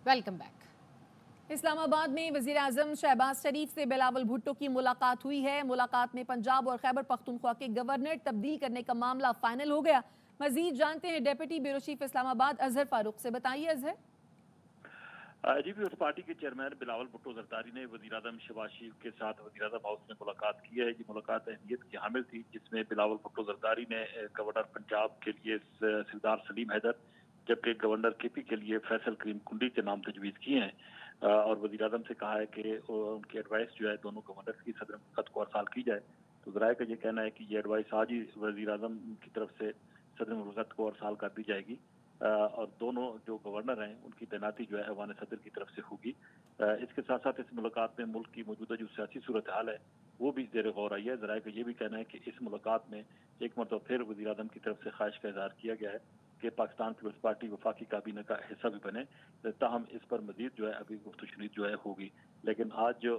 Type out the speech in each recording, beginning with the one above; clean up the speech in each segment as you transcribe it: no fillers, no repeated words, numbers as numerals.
Welcome back. Islamabad में वज़ीर आज़म शहबाज शरीफ से बिलावल भुट्टो की मुलाकात हुई है। मुलाकात में पंजाब और खैबर पख्तूनख्वा के गवर्नर तब्दील करने का मामला फाइनल हो गया। मजीद जानते हैं deputy bureau chief Islamabad Azhar Farooq से। बताइए अजहर। जी पीपल्स पार्टी के चेयरमैन बिलावल भुट्टो जरदारी ने वज़ीर आज़म शहबाज शरीफ के साथ वज़ीर आज़म हाउस में मुलाकात की है। ये मुलाकात अहमियत की हामिल थी, जिसमें बिलावल भुट्टो जरदारी ने गवर्नर पंजाब के लिए सरदार सलीम हैदर जबकि गवर्नर केपी के लिए फैसल करीम कुंडी के नाम तजवीज़ किए हैं और वज़ीर आज़म से कहा है कि उनकी एडवाइस जो है दोनों गवर्नर की सदर मुल्कत को अरसाल की जाए। तो ज़राए का ये कहना है कि ये एडवाइस आज ही वज़ीर आज़म की तरफ से सदर मुल्कत को अरसाल कर दी जाएगी और दोनों जो गवर्नर हैं उनकी तैनाती जो है ऐवान सदर की तरफ से होगी। इसके साथ साथ इस मुलाकात में मुल्क की मौजूदा जो सियासी सूरत हाल है वो भी ज़ेर गौर आई है। ज़राए का ये भी कहना है कि इस मुलाकात में एक मरतबा फिर वज़ीर आज़म की तरफ से ख्वाहिश का इज़हार किया गया है कि पाकिस्तान पीपल्स पार्टी वफाकी काबीना का हिस्सा भी बने। ताहम इस पर मजीद जो है अभी गुफ्तगू जो है होगी। लेकिन आज जो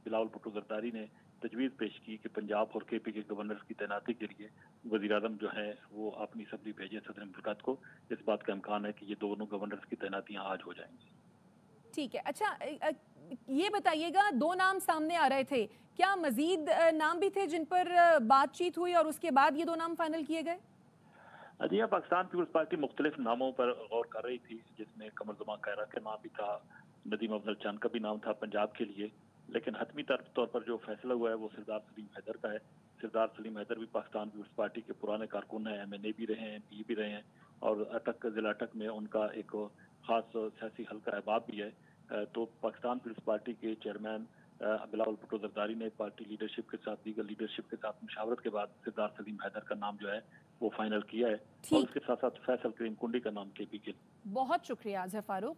बिलावल भुट्टो जरदारी ने तजवीज़ पेश की कि पंजाब और केपी के गवर्नर की तैनाती के लिए वज़ीर आज़म जो है वो अपनी असम्बली भेजे सदर मुल्कत को, इस बात का इम्कान है कि ये दोनों गवर्नर्स की तैनातियाँ आज हो जाएंगी। ठीक है, अच्छा ये बताइएगा, दो नाम सामने आ रहे थे, क्या मजीद नाम भी थे जिन पर बातचीत हुई और उसके बाद ये दो नाम फाइनल किए गए? जी हाँ, पाकिस्तान पीपल्स पार्टी मुख्तलिफ नामों पर गौर कर रही थी, जिसमें कमर ज़मान खैरा का नाम भी था, नदीम अफजल चंद का भी नाम था पंजाब के लिए। लेकिन हतमी तौर पर जो फैसला हुआ है वो सरदार सलीम हैदर का है। सरदार सलीम हैदर भी पाकिस्तान पीपल्स पार्टी के पुराने कारकुन हैं, MNA भी रहे हैं, PE भी रहे हैं और अटक ज़िला अटक में उनका एक ख़ास सियासी हल्का अहबाब भी है। तो पाकिस्तान पीपल्स पार्टी के चेयरमैन बिलावल भुट्टो जरदारी ने पार्टी लीडरशिप के साथ दीगर लीडरशिप के साथ मुशावरत के बाद सरदार सलीम हैदर का नाम जो है वो फाइनल किया है और उसके साथ साथ फैसल करीम कुंडी का नाम केपी के। बहुत शुक्रिया अजहर फारूक।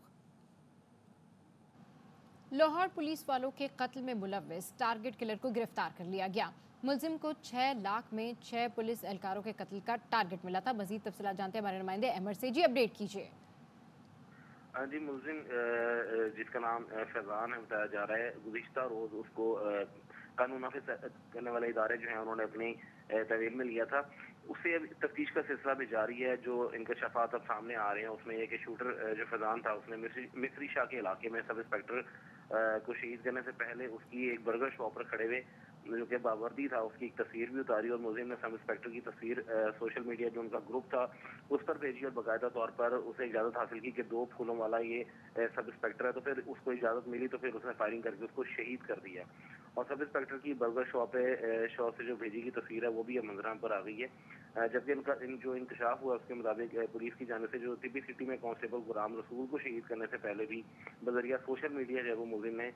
लाहौर पुलिस वालों के कत्ल में मुलव्विस टारगेट किलर को गिरफ्तार कर लिया गया। मुलजिम को 6 लाख में 6 पुलिस एहलकारों के कत्ल का टारगेट मिला था। मजीद तफसीलात जानते हैं हमारे नुमाइंदे अहमद से। जी अपडेट कीजिए। जी मुलजिम जिसका नाम फैजान है बताया जा रहा है, गुज़िश्ता रोज उसको कानून नाफिज करने वाले इदारे जो हैं उन्होंने अपनी तहवील में लिया था। उससे अब तफ्तीश का सिलसिला भी जारी है। जो इंकशाफात अब सामने आ रहे हैं उसमें यह कि शूटर जो फैजान था उसने मिस्री शाह के इलाके में सब इंस्पेक्टर को शहीद करने से पहले उसकी एक बर्गर शॉप पर खड़े हुए जो कि बावर्दी था उसकी एक तस्वीर भी उतारी और मुलजिम ने सब इंस्पेक्टर की तस्वीर सोशल मीडिया जो उनका ग्रुप था उस पर भेजी और बाकायदा तौर पर उसे इजाज़त हासिल की कि 2 फूलों वाला ये सब इंस्पेक्टर है। तो फिर उसको इजाज़त मिली तो फिर उसने फायरिंग करके उसको शहीद कर दिया और सब इंस्पेक्टर की बर्गर शॉप से जो भेजी की तस्वीर है वो भी अब मंजराम पर आ गई है। जबकि इनका जो इंकशाफ हुआ उसके मुताबिक पुलिस की जानिब से जो तिब्बी सिटी में कांस्टेबल गुलाम रसूल को शहीद करने से पहले भी बजरिया सोशल मीडिया जो है वो मुलजिम ने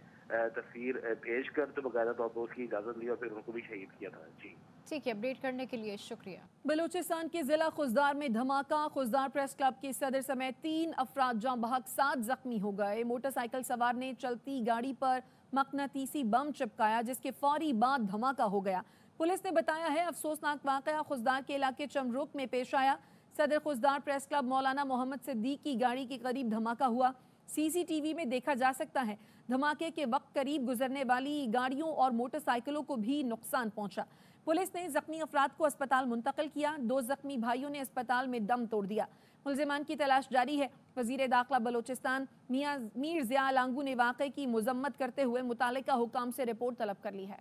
तस्वीर भेज कर तो बाकायदा तौर पर उसकी इजाज़त ली और फिर उनको भी शहीद किया था। जी ठीक है, अपडेट करने के लिए शुक्रिया। बलूचिस्तान के जिला खुजदार में धमाका। खुजदार प्रेस क्लब के सदर समेत 3 अफराद जाँ बहक 7 जख्मी हो गए। मोटरसाइकिल सवार ने चलती गाड़ी पर मकनातीसी बम चिपकाया जिसके फौरी बाद धमाका हो गया। पुलिस ने बताया है अफसोसनाक वाकया खुजदार के इलाके चमरुक में पेश आया। सदर खुजदार प्रेस क्लब मौलाना मोहम्मद सिद्दीक की गाड़ी के करीब धमाका हुआ। CCTV में देखा जा सकता है धमाके के वक्त करीब गुजरने वाली गाड़ियों और मोटरसाइकिलों को भी नुकसान पहुंचा। पुलिस ने जख्मी अफराद को अस्पताल मुंतकिल किया। 2 जख्मी भाइयों ने अस्पताल में दम तोड़ दिया। मुलजिमान की तलाश जारी है। वजीर दाखिला बलोचिस्तान मीर ज़िया लांगू ने वाक़े की मजम्मत करते हुए मुतालिका हुकाम से रिपोर्ट तलब कर ली है।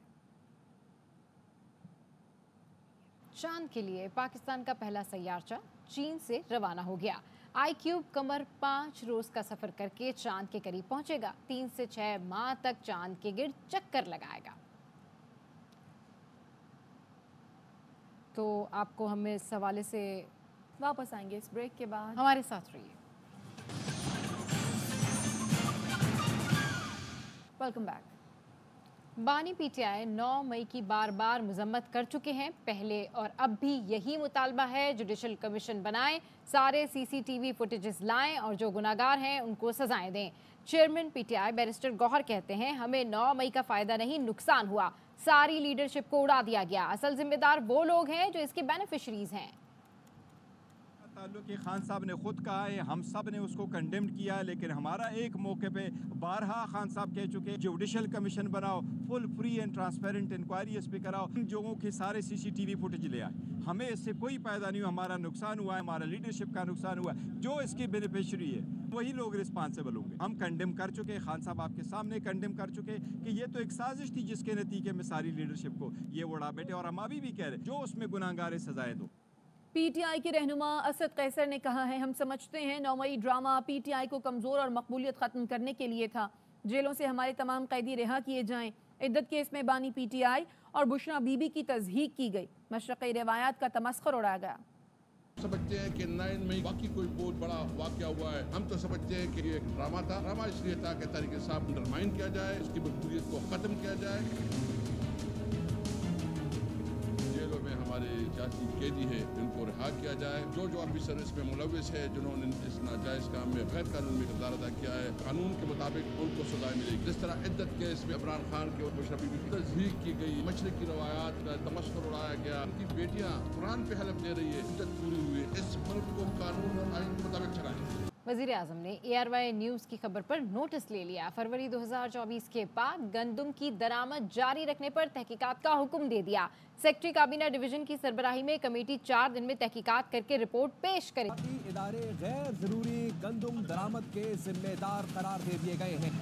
चांद के लिए पाकिस्तान का पहला सैयारचा चीन से रवाना हो गया। iCube कमर 5 रोज का सफर करके चांद के करीब पहुंचेगा। 3 से 6 माह तक चांद के गिर्द चक्कर लगाएगा। तो आपको हम इस हवाले से वापस आएंगे इस ब्रेक के बाद, हमारे साथ रहिए। Welcome back. बानी PTI 9 मई की बार बार मजम्मत कर चुके हैं। पहले और अब भी यही मुतालबा है, जुडिशल कमीशन बनाएं, सारे CCTV फुटेजेस लाएं और जो गुनाहगार हैं उनको सजाएं दें। चेयरमैन PTI बैरिस्टर गौहर कहते हैं हमें 9 मई का फायदा नहीं नुकसान हुआ, सारी लीडरशिप को उड़ा दिया गया, असल जिम्मेदार वो लोग हैं जो इसके बेनिफिशरीज हैं। ताल्लुक है, खान साहब ने खुद कहा है, हम सब ने उसको कंडेम्ड किया है, लेकिन हमारा एक मौके पे बारहा खान साहब कह चुके, जुडिशल कमीशन बनाओ, full free and transparent inquiry इस पे कराओ, इन लोगों के सारे CCTV फुटेज ले आए। हमें इससे कोई फायदा नहीं हुआ, हमारा नुकसान हुआ है, हमारा लीडरशिप का नुकसान हुआ है। जो इसके बेनिफिशियरी है वही लोग रिस्पॉन्सिबल होंगे। हम कंडेम कर चुके, खान साहब आपके सामने कंडेम कर चुके कि ये तो एक साजिश थी जिसके नतीजे में सारी लीडरशिप को ये उड़ा बैठे, और हम अभी भी कह रहे जो उसमें गुनाहगार सजाएं दो। PTI के रहनुमा असद कैसर ने कहा है, हम समझते हैं 9 मई ड्रामा PTI को कमज़ोर और मकबूलियत ख़त्म करने के लिए था। जेलों से हमारे तमाम कैदी रिहा किए जाएं। इद्दत केस में बानी PTI और बुशरा बीबी की तज़हीक की गई। मशरक़ी रिवायात का तमस्खुर उड़ाया गया। समझते हैं कि 9 मई बाकी कोई बहुत बड़ा वाक़या हुआ है, हम तो समझते हैं कि ये एक ड्रामा था। ड्रामा इसलिए था कि तरीके से अंडरमाइन किया जाए, उसकी मकबूलियत को ख़त्म किया जाए। जेलों में हमारे सियासी कैदी है, इनको रिहा किया जाए। जो ऑफिसर इसमें मुलविस है, जिन्होंने इस नाजायज़ काम में गैर कानूनी किरदार अदा किया है, कानून के मुताबिक उनको सजा मिलेगी। जिस तरह इद्दत केस में इमरान खान के और बुशरा बीबी की तज़हीक की गई, मशरक़ी रवायात का तमस्खुर उड़ाया गया, उनकी बेटियाँ कुरान पे हलफ दे रही है, इद्दत पूरी हुई है। इस मुल्क को कानून और आइन के मुताबिक चलाएं। वज़ीर आज़म ने ARY न्यूज़ की खबर पर नोटिस ले लिया। फरवरी 2024 के बाद गंदम की दरामद जारी रखने पर तहकीकात का हुक्म दे दिया। सेक्रेटरी काबीना डिवीजन की सरबराही में कमेटी 4 दिन में तहकीकात करके रिपोर्ट पेश करे। इदारे गैर जरूरी गंदम दरामद के जिम्मेदार करार दे दिए गए हैं।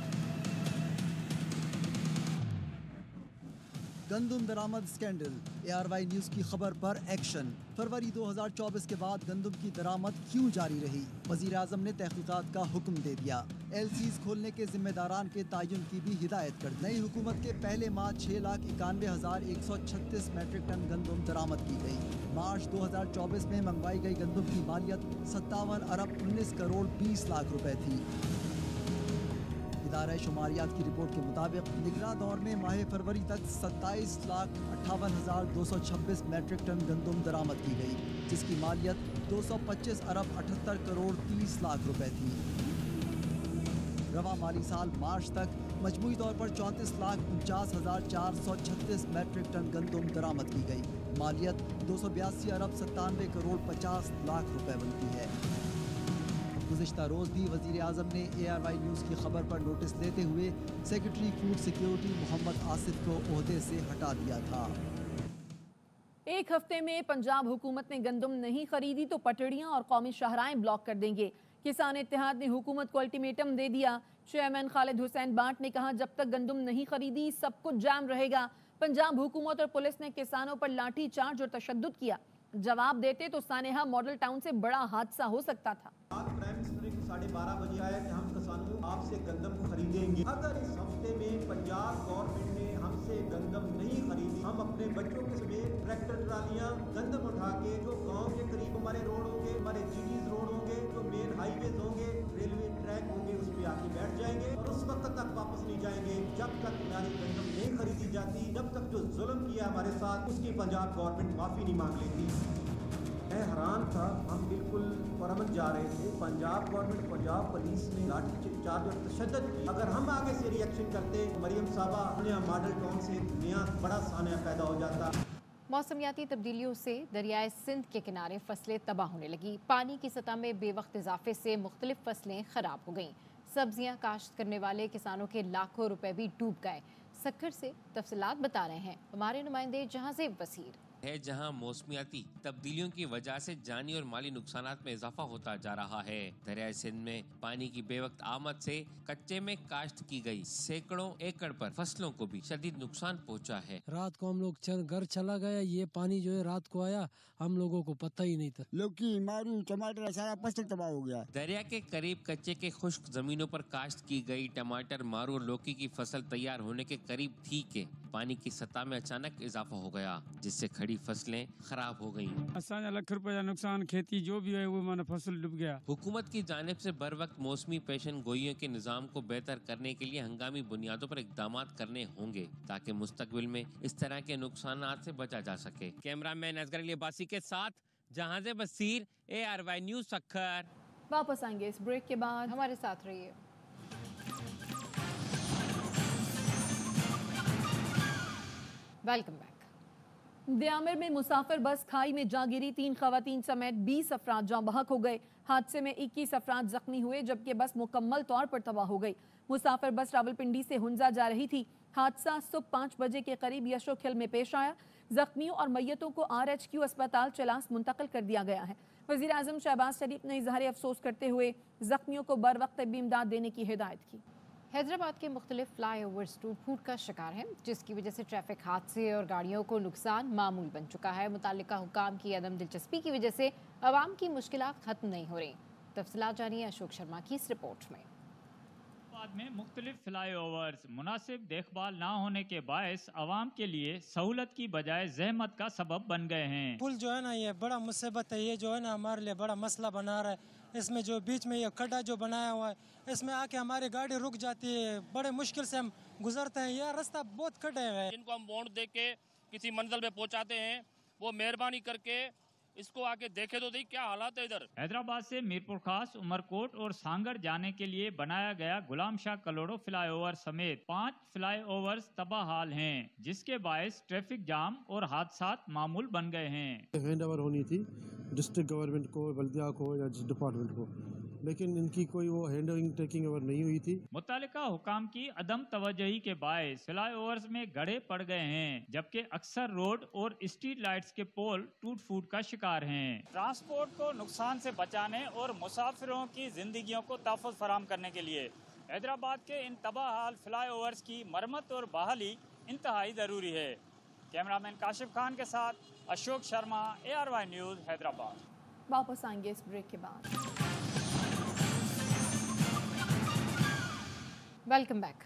गंदम दरामद स्कैंडल, ARY न्यूज़ की खबर पर एक्शन। फरवरी 2024 के बाद गंदम की दरामद क्यों जारी रही? वज़ीर आज़म ने तहकीकात का हुक्म दे दिया। LCs खोलने के जिम्मेदारान के तयन की भी हिदायत कर दी। नई हुकूमत के पहले माह 6,91,136 मैट्रिक टन गंदम दरामद की गई। मार्च 2024 में मंगवाई गई गंदम की मालियत 57 अरब 19 करोड़ 20 लाख रुपए थी। इदारा शुमारियात की रिपोर्ट के मुताबिक निगरां दौर में माह फरवरी तक 27,58,226 मैट्रिक टन गंदम दरामद की गई, जिसकी मालियत 225 अरब 78 करोड़ 30 लाख रुपए थी। रवा माली साल मार्च तक मजमूई तौर पर 34,49,436 मैट्रिक टन गंदम दरामद की गई। मालियत 282 अरब 97 करोड़ 50 लाख रुपए बनती है। गुज़िश्ता रोज़ भी वज़ीर आज़म ने ARY न्यूज़ की खबर पर नोटिस लेते हुए secretary food security Mohammad Asif को ओहदे से हटा दिया था। एक हफ्ते में पंजाब हुकूमत ने गंदम नहीं खरीदी तो पटड़ियां और कौमी शाहराएं ब्लॉक कर देंगे। किसान इत्तेहाद ने हुकूमत को अल्टीमेटम दे दिया। चेयरमैन खालिद हुसैन बाट ने कहा, जब तक गंदम नहीं खरीदी सब कुछ जाम रहेगा। पंजाब हुकूमत और पुलिस ने किसानों पर लाठी चार्ज और तशद्दुद किया। जवाब देते तो सानेहा मॉडल टाउन से बड़ा हादसा हो सकता था। प्राइम मिनिस्टर ने 12:30 बजे आया कि हम किसानों आपसे गंदम खरीदेंगे। अगर इस हफ्ते में पंजाब गवर्नमेंट ने हमसे गंदम नहीं खरीदी, हम अपने बच्चों के समेत ट्रैक्टर ट्रालियां गंदम उठा के जो गांव के करीब हमारे रोड होंगे, हमारे GDs रोड होंगे, जो मेन हाईवेज होंगे, रेलवे ट्रैक होंगे, उस पे आके बैठ जाएंगे और उस वक्त तक वापस नहीं जाएंगे जब तक हमारी गंदम नहीं खरीदी जाती, जब तक जो जुल्म किया हमारे साथ उसकी पंजाब गवर्नमेंट माफी नहीं मांग लेती। मैं हैरान था, हम बिल्कुल परमन जा रहे थे। पंजाब गवर्नमेंट, पंजाब पुलिस ने लाठी चार्ज और तशद्दुद की। अगर हम आगे से रिएक्शन करते, मरियम साहबा नया मॉडल टाउन से नया बड़ा सानिया पैदा हो जाता। मौसमियाती तब्दीलियों से दरियाए सिंध के किनारे फसलें तबाह होने लगी। पानी की सतह में बेवक्त इजाफे से मुख्तलिफ फसलें खराब हो गईं। सब्जियां काश्त करने वाले किसानों के लाखों रुपए भी डूब गए। सक्खर से तफसीलात बता रहे हैं हमारे नुमाइंदे जहाज़ेब वसीर। है जहां मौसमियाती तब्दीलियों की वजह से जानी और माली नुकसानात में इजाफा होता जा रहा है। दरियाए सिंध में पानी की बेवक्त आमद से कच्चे में काश्त की गई सैकड़ों एकड़ पर फसलों को भी शदीद नुकसान पहुंचा है। रात को हम लोग घर चला गया, ये पानी जो है रात को आया, हम लोगों को पता ही नहीं था। लौकी, मारू, टमाटर सारा फसल तबाह हो गया। दरिया के करीब कच्चे के खुश्क जमीनों पर काश्त की गई टमाटर, मारू और लौकी की फसल तैयार होने के करीब थी कि पानी की सतह में अचानक इजाफा हो गया, जिससे खड़ी फसलें खराब हो गयी। असांजा लाख रुपया नुकसान, खेती जो भी है वो माना फसल डूब गया। हुकूमत की जानिब से बर वक्त मौसमी पेशन गोइयों के निज़ाम को बेहतर करने के लिए हंगामी बुनियादों पर इकदाम करने होंगे ताकि मुस्तकबिल में इस तरह के नुकसान से बचा जा सके। कैमरामैन असगर अली अब्बासी के साथ जहाज़ेब वसीर, ARY न्यूज़ सक्खर। वापस आएंगे इस ब्रेक के बाद, हमारे साथ रहिए। Welcome back. दियामिर में मुसाफिर बस खाई में जा गिरी, 3 खवातीन समेत 20 अफराद जाँ बहक हो गए। हादसे में 21 अफराद जख्मी हुए जबकि बस मुकम्मल तौर पर तबाह हो गई। मुसाफिर बस रावलपिंडी से हुंजा जा रही थी। हादसा सुबह 5 बजे के करीब यशोखिल में पेश आया। जख्मियों और मैयतों को RHQ अस्पताल चलास मुंतकिल कर दिया गया है। वज़ीर आज़म शहबाज शरीफ ने इजहार अफसोस करते हुए जख्मियों को बर वक्त तबी इमदाद देने की हिदायत की। हैदराबाद के मुख्तलिफ फ्लाई ओवर्स टूट फूट का शिकार हैं, जिसकी वजह से ट्रैफिक हादसे और गाड़ियों को नुकसान मामूल बन चुका है। मुतालिका हुकाम की अदम दिलचस्पी की वजह से आवाम की मुश्किलात खत्म नहीं हो रही। तफसीलात जानिए अशोक शर्मा की इस रिपोर्ट में। हैदराबाद में मुख्तलिफ फ्लाई ओवर्स मुनासिब देखभाल ना होने के बायस आवाम के लिए सहूलत की बजाय जहमत का सबब बन गए हैं। पुल जो है ना, ये बड़ा मुसीबत है। ये जो है ना हमारे लिए बड़ा मसला बना रहा है। इसमें जो बीच में ये खड्डा जो बनाया हुआ है, इसमें आके हमारी गाड़ी रुक जाती है। बड़े मुश्किल से हम गुजरते हैं। यह रास्ता बहुत खड्डे है। जिनको हम बॉन्ड दे के किसी मंजिल पे पहुंचाते हैं, वो मेहरबानी करके इसको आके देखे तो क्या हालात है इधर। हैदराबाद से मीरपुर खास, उमरकोट और सांगड़ जाने के लिए बनाया गया गुलाम शाह कलोड़ो फ्लाईओवर समेत 5 फ्लाईओवर्स तबाह हाल हैं, जिसके बायस ट्रैफिक जाम और हादसात मामूल बन गए हैं। हैंड ओवर होनी थी डिस्ट्रिक्ट गवर्नमेंट को, बल्दिया को या डिपार्टमेंट को, लेकिन इनकी कोई वो हैंड ओवरिंग टेकिंग ओवर नहीं हुई थी। मुतालिका हुकाम की अदम तवज्जोही के बायस फ्लाईओवर्स में गड्ढे पड़ गए हैं, जबकि अक्सर रोड और स्ट्रीट लाइट्स के पोल टूट फूट का शिकार हैं। ट्रांसपोर्ट को नुकसान से बचाने और मुसाफिरों की जिंदगियों को तहफ़्फ़ुज़ फराहम करने के लिए हैदराबाद के इन तबाह हाल फ्लाईओवर्स की मरम्मत और बहाली इंतहाई ज़रूरी है। कैमरामैन काशिफ खान के साथ अशोक शर्मा, ARY न्यूज़, हैदराबाद। वापस आएंगे इस ब्रेक के बाद। Welcome back.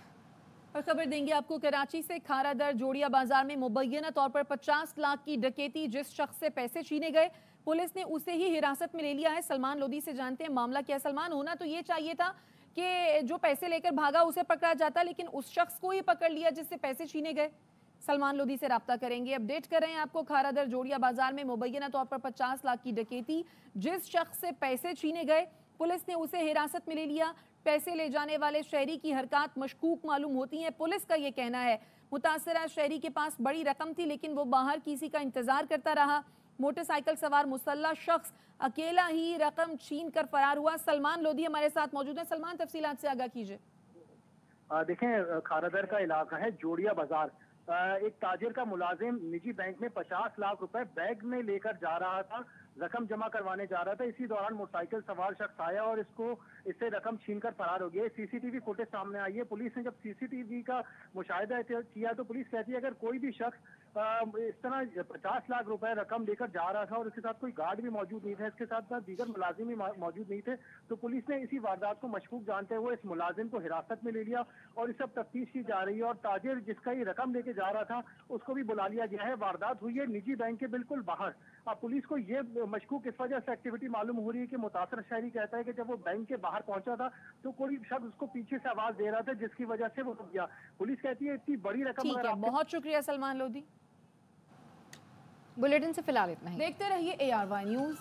और खबर देंगे आपको कराची से। खारादर जोड़िया बाजार में मुबैना तौर पर 50 लाख की डकैती, जिस शख्स से पैसे छीने गए पुलिस ने उसे ही हिरासत में ले लिया है। सलमान लोधी से जानते हैं मामला क्या। सलमान, होना तो ये चाहिए था कि जो पैसे लेकर भागा उसे पकड़ा जाता, लेकिन उस शख्स को ही पकड़ लिया जिससे पैसे छीने गए। सलमान लोधी से राब्ता करेंगे। अपडेट कर रहे हैं आपको। खारादर जोड़िया बाजार में मुबैना तौर पर 50 लाख की डकैती, जिस शख्स से पैसे छीने गए पुलिस ने उसे हिरासत में ले लिया। पैसे ले जाने वाले शहरी की हरकत मशकूक मालूम होती हैं। पुलिस का ये कहना है मुतासरा शहरी के पास बड़ी रकम थी, लेकिन वो बाहर किसी का इंतजार करता रहा। मोटरसाइकिल सवार मुसल्लह शख्स अकेला ही रकम छीन कर फरार हुआ। सलमान लोधी हमारे साथ मौजूद है। सलमान, तफसीलात से आगाह कीजिए। देखें, खारादर का इलाका है जोड़िया बाजार। एक ताजिर का मुलाजिम निजी बैंक में 50 लाख रुपए बैग में लेकर जा रहा था, रकम जमा करवाने जा रहा था। इसी दौरान मोटरसाइकिल सवार शख्स आया और इससे रकम छीनकर फरार हो गया। CCTV फुटेज सामने आई है। पुलिस ने जब CCTV का मुशाहिदा किया तो पुलिस कहती है अगर कोई भी शख्स इस तरह 50 लाख रुपए रकम लेकर जा रहा था और उसके साथ कोई गार्ड भी मौजूद नहीं था, इसके साथ दीगर मुलाजिम भी मौजूद नहीं थे, तो पुलिस ने इसी वारदात को मशकूक जानते हुए इस मुलाजिम को हिरासत में ले लिया और इस सब तफ्तीश की जा रही है। और ताजिर जिसका ये रकम लेके जा रहा था उसको भी बुला लिया गया है। वारदात हुई है निजी बैंक के बिल्कुल बाहर। अब पुलिस को ये मशकूक इस वजह से एक्टिविटी मालूम हो रही है कि मुतासर शहरी कहता है कि जब वो बैंक के बाहर पहुंचा था तो कोई शख्स उसको पीछे से आवाज दे रहा था, जिसकी वजह से वो रुक गया। पुलिस कहती है इतनी बड़ी रकम। ठीक है, बहुत शुक्रिया सलमान लोधी। बुलेटिन से फिलहाल इतना ही। देखते रहिए ARY न्यूज़।